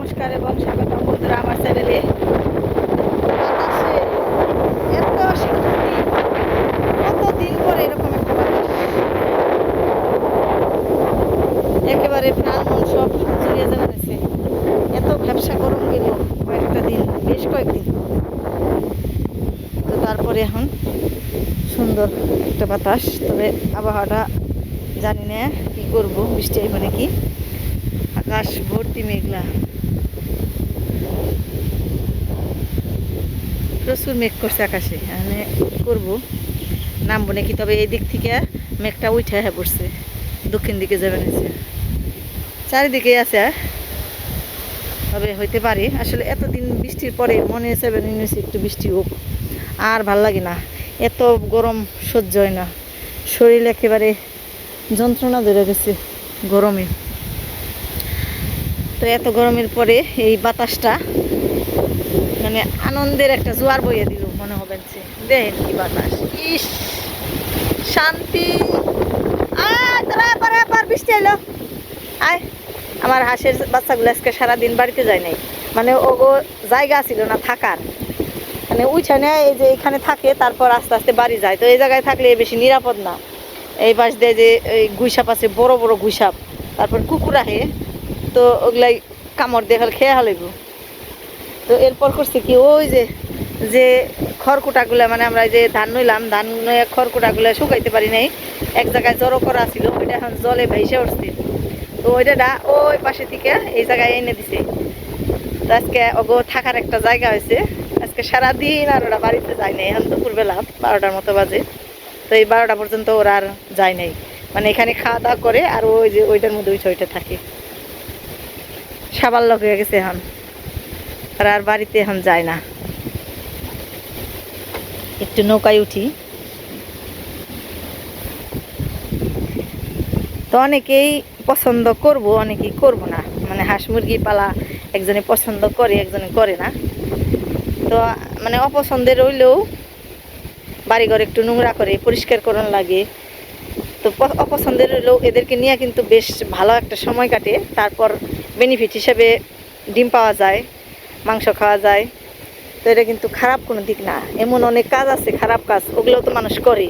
নমস্কার এবং স্বাগতম বন্ধুরা আমার চ্যানেলে। বাতাসে এত শান্তি, কতদিন পরে এরকম একটা বাতাস, একেবারে প্রাণ মন সব জুড়িয়ে যাচ্ছে। এত ব্যবসা গরম গেল কয়েকটা দিন, বেশ কয়েকদিন, তো তারপরে এখন সুন্দর একটা বাতাস। তবে আবহাওয়াটা জানি না কি করব, বৃষ্টি আইব নাকি। আকাশ ভর্তি মেঘলা, প্রচুর মেঘ করছে আকাশে। মানে করবো, নামবো নাকি। তবে এই দিক থেকে মেঘটা উঠে হ্যাঁ পড়ছে, দক্ষিণ দিকে যাবে নিচে, চারিদিকে আছে। তবে হইতে পারে, আসলে এতদিন বৃষ্টির পরে মনে হয়েছে একটু বৃষ্টি হোক। আর ভাল লাগে না, এত গরম সহ্য হয় না, শরীর একেবারে যন্ত্রণা ধরে গেছে গরমে। তো এত গরমের পরে এই বাতাসটা মানে আনন্দের একটা জোয়ার বইয়ে দিল মনে হবে। দেখেন কি বাতাস, ইস শান্তি। বৃষ্টি এলো। আয়, আমার হাঁসের বাচ্চাগুলো আজকে সারাদিন বাড়িতে যায় নাই, মানে ও জায়গা ছিল না থাকার, মানে উঠানে এই যে এখানে থাকে, তারপর আস্তে আস্তে বাড়ি যায়। তো এই জায়গায় থাকলে বেশি নিরাপদ না। এই পাশ দিয়ে যে এই গুইসাপ আছে, বড় বড় গুইসাপ, তারপর কুকুর আহে, তো ওগুলাই কামড় দিয়ে খেয়ে হালাইব। তো এরপর করছে কি, ওই যে যে খড়কুটাগুলো, মানে আমরা যে ধান নইলাম, ধান নয়ে খড়কুটাগুলো শুকাইতে পারি নাই, এক জায়গায় জড়ো করা ছিল, ওইটা এখন জলে ভেসে উঠছে। তো ওইটা ওই পাশে থেকে এই জায়গায় এনে দিছে। তো আজকে ওগো থাকার একটা জায়গা হয়েছে। আজকে সারাদিন আর ওরা বাড়িতে যায় নাই। এখন দুপুরবেলা 12টার মতো বাজে, তো এই 12টা পর্যন্ত ওরা আর যায় নাই, মানে এখানে খাওয়া দাওয়া করে আর ওই যে ওইটার মধ্যে ওইটা থাকে। সাবাল লোক হয়ে গেছে এখন, আর বাড়িতে এখন যায় না। একটু নৌকায় উঠি। তো অনেকেই পছন্দ করব, অনেকেই করব না, মানে হাঁস মুরগি পালা একজনে পছন্দ করে, একজনে করে না। তো মানে অপছন্দের রইলেও বাড়িঘর একটু নোংরা করে পরিষ্কার করানো লাগে। তো অপছন্দের রইলেও এদেরকে নিয়ে কিন্তু বেশ ভালো একটা সময় কাটে। তারপর বেনিফিট হিসেবে ডিম পাওয়া যায়, মাংস খাওয়া যায়। তো এটা কিন্তু খারাপ কোনো দিক না। এমন অনেক কাজ আছে খারাপ কাজ, ওগুলোও তো মানুষ করে।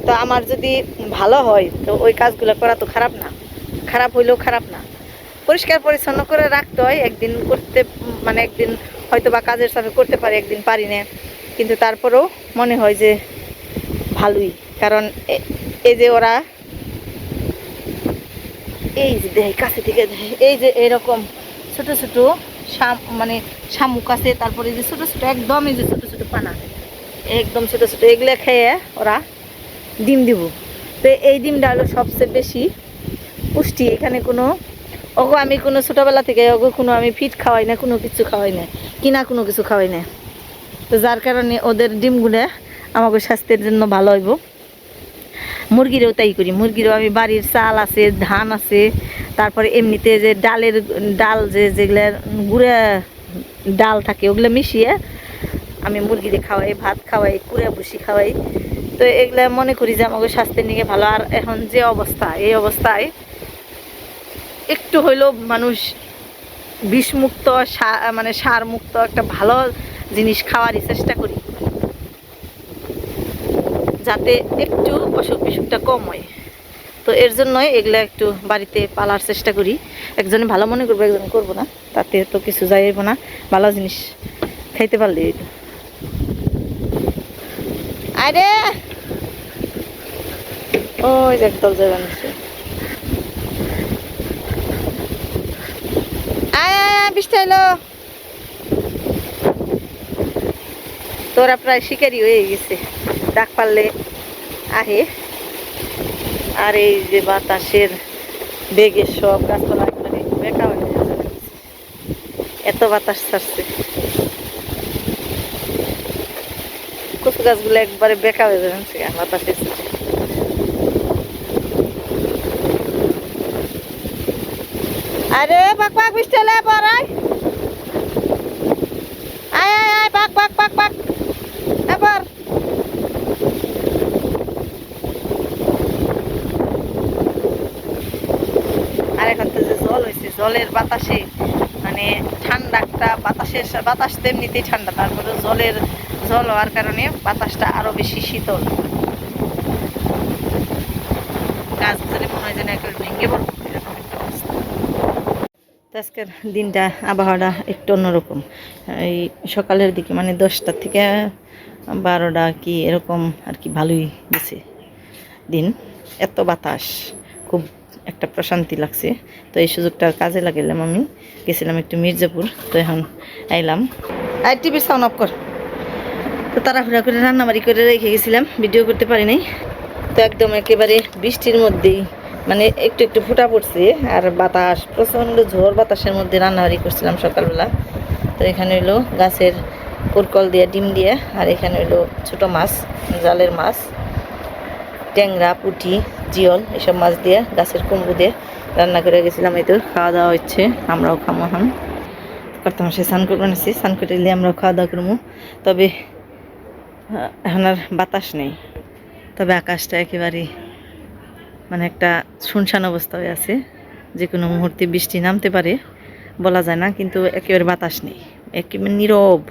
তো আমার যদি ভালো হয় তো ওই কাজগুলো করা তো খারাপ না, খারাপ হইলেও খারাপ না। পরিষ্কার পরিচ্ছন্ন করে রাখতে হয়। একদিন করতে, মানে একদিন হয়তো বা কাজের সাথে করতে পারি, একদিন পারি না, কিন্তু তারপরেও মনে হয় যে ভালোই। কারণ এই যে ওরা, এই যে দেয় কাছে থেকে দেয়, এই যে এরকম ছোট ছোট মানে শামুক আছে, তারপরে যে ছোট ছোট একদম, এই যে ছোট ছোট পানা, একদম ছোট ছোট, এগুলো খেয়ে ওরা ডিম দিব। তো এই ডিমটা হলো সবচেয়ে বেশি পুষ্টি। এখানে কোনো ওগো আমি কোনো ছোটোবেলা থেকে ওগো কোনো আমি ফিট খাওয়াই না, কোনো কিছু খাওয়াই না, কিনা কোনো কিছু খাওয়াই না। তো যার কারণে ওদের ডিমগুলো আমাকে স্বাস্থ্যের জন্য ভালো হইব। মুরগিরও তাই করি, মুরগিরও আমি বাড়ির চাল আছে, ধান আছে, তারপরে এমনিতে যে ডালের ডাল, যেগুলো গুঁড়া ডাল থাকে, ওগুলো মিশিয়ে আমি মুরগিরে খাওয়াই, ভাত খাওয়াই, কুড়া ভুসি খাওয়াই। তো এগুলা মনে করি যে আমাকে স্বাস্থ্যের নিয়ে ভালো। আর এখন যে অবস্থা, এই অবস্থায় একটু হইলেও মানুষ বিষমুক্ত, মানে সার মুক্ত একটা ভালো জিনিস খাওয়ারই চেষ্টা করি, যাতে একটু অসুখ বিসুখটা কম হয়। তো এর জন্যই এগুলো একটু বাড়িতে পালার চেষ্টা করি। একজনে ভালো মনে করবো, একজন করবো না, তাতে তো কিছু যাইব না। ভালো জিনিস খাইতে পারলেই তো। আরে ওই যে একদল যাবে নিশ্চয়। আয় আয় আয়, বৃষ্টি এলো। তোরা প্রায় শিকারি হয়ে গেছে, ডাক পারলে আহে। আর এই যে বাতাসের বেগে সব গাছপালা একবারে বেঁকা হয়ে গেছে, এত বাতাস ছাড়ছে। কচু গাছগুলো একবারে বেঁকা হয়ে যাচ্ছে বাতাসের। আরে পাক পাক, বৃষ্টি এলে পড়াই। আয় আয় আয়, পাক পাক পাক পাক, এবার আর এখন তো যে জল হয়েছে, জলের বাতাসে মানে ঠান্ডা একটা বাতাস তো এমনিতেই ঠান্ডা, তারপরে জল হওয়ার কারণে বাতাসটা আরো বেশি শীতল। গাছগুলো মনে হয় যেন একেবারে ভেঙে পড়বো এরকম একটা অবস্থা। তো আজকের দিনটা আবহাওয়াটা একটু অন্যরকম। এই সকালের দিকে মানে 10টা থেকে 12টা কি এরকম আর কি ভালোই গেছে দিন। এত বাতাস, খুব একটা প্রশান্তি লাগছে। তো এই সুযোগটা কাজে লাগাইলাম, আমি গেছিলাম একটু মির্জাপুর। তো এখন আইলাম। আর টিভির সাউন্ড অফ কর। তো তাড়াহুড়া করে রান্নাবাড়ি করে রেখে গেছিলাম, ভিডিও করতে পারি নাই। তো একদম একেবারে বৃষ্টির মধ্যেই মানে একটু একটু ফুটা পড়ছে, আর বাতাস প্রচণ্ড ঝড় বাতাসের মধ্যে রান্নাবাড়ি করছিলাম সকালবেলা। তো এখানে হইলো গাছের কোরকল দিয়ে ডিম দিয়ে, আর এখানে হইলো ছোটো মাছ, জালের মাছ, ট্যাংরা, পুঁটি, জিয়ল এসব মাছ দিয়ে গাছের কুমড়ো দিয়ে রান্না করে গেছিলাম। এই তো খাওয়া দাওয়া হচ্ছে, আমরাও খামো এখন। করতাম সে স্নান করবো নিচ্ছি, স্নান করে দিলে আমরাও খাওয়া দাওয়া করবো। তবে এখন আর বাতাস নেই, তবে আকাশটা একেবারে মানে একটা শুনশান অবস্থা হয়ে আছে। যে কোনো মুহূর্তে বৃষ্টি নামতে পারে, বলা যায় না, কিন্তু একেবারে বাতাস নেই, একেবারে নীরব।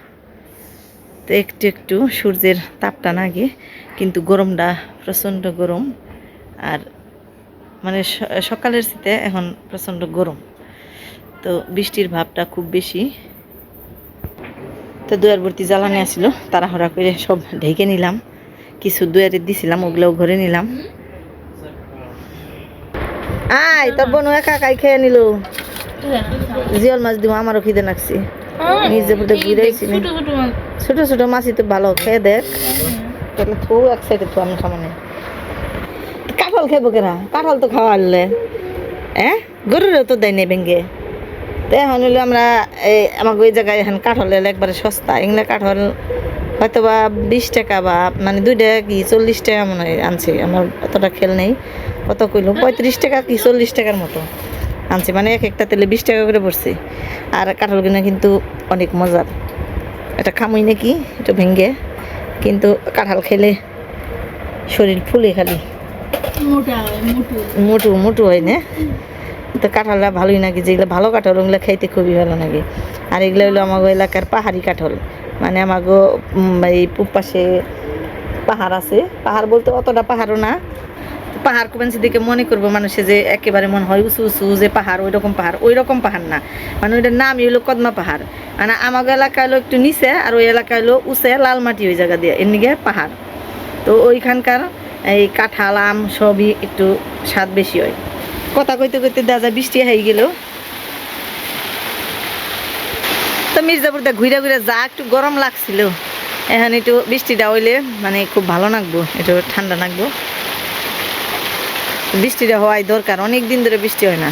তো একটু একটু সূর্যের তাপটা নাগে, কিন্তু গরমটা প্রচণ্ড গরম। আর মানে সকালের শীতে এখন প্রচণ্ড গরম, তো বৃষ্টির ভাবটা খুব বেশি। তো দুয়ার ভর্তি জ্বালানি আসছিল, তাড়াহুড়া করে সব ঢেকে নিলাম। কিছু দুয়ারে দিছিলাম, ওগুলোও ঘরে নিলাম। আয় তোর বোন একা একাই খেয়ে নিল। জিয়ল মাছ দিব, আমারও খিদে লাগছে। নিজে ফুটে ঘুরেছি, ছোট ছোট মাছই তো ভালো, খেয়ে দেখ। তাহলে তো এক সাইডে তো আমি খাবো না। কাঁঠাল খেবো কেনা, কাঁঠাল তো খাওয়া আনলে গরুরও তো দেয় নেই ভেঙ্গে। তো এখন হইলো আমরা আমাকে ওই জায়গায় এখন কাঁঠাল এলে একবারে সস্তা। এগুলো কাঁঠাল হয়তো বা 20 টাকা, বা মানে 2 টাকা কি 40 টাকা মনে হয় আনছে। আমার অতটা খেল নেই, কত কইলো 35 টাকা কি 40 টাকার মতো আনছে, মানে এক একটা তেলে 20 টাকা করে পড়ছে। আর কাঁঠালগুলো কিন্তু অনেক মজার, এটা খামই নাকি একটু ভেঙ্গে, কিন্তু কাঁঠাল খেলে শরীর ফুলে খালি মোটু মোটু হয় না। তো কাঁঠালটা ভালোই নাকি, যেগুলো ভালো কাঁঠাল ওগুলো খাইতে খুবই ভালো লাগে। আর এগুলো হলো আমাগো এলাকার পাহাড়ি কাঁঠাল, মানে আমাগো এই পূব পাশে পাহাড় আছে। পাহাড় বলতে অতটা পাহাড়ও না, পাহাড় কুবেন্সি দেখে মনে করবো মানুষে যে একেবারে মনে হয় উঁচু উঁচু যে পাহাড়, ওই রকম পাহাড় না। মানে ওইটার নামই হলো কদমা পাহাড়। মানে আমাগো এলাকা হলো একটু নিচে, আর ওই এলাকা হলো উঁচে লাল মাটি ওই জায়গা দিয়ে, এমনিকে পাহাড়। তো ওইখানকার এই কাঁঠাল আম সবই একটু স্বাদ বেশি হয়। কথা কইতে কইতে দাদা বৃষ্টি হয়ে গেল। তো মির্জাপুরটা ঘুরে ঘুরে যা একটু গরম লাগছিল, এখন একটু বৃষ্টিটা হইলে মানে খুব ভালো লাগবো, একটু ঠান্ডা লাগবো। বৃষ্টিটা হওয়াই দরকার, অনেক দিন ধরে বৃষ্টি হয় না।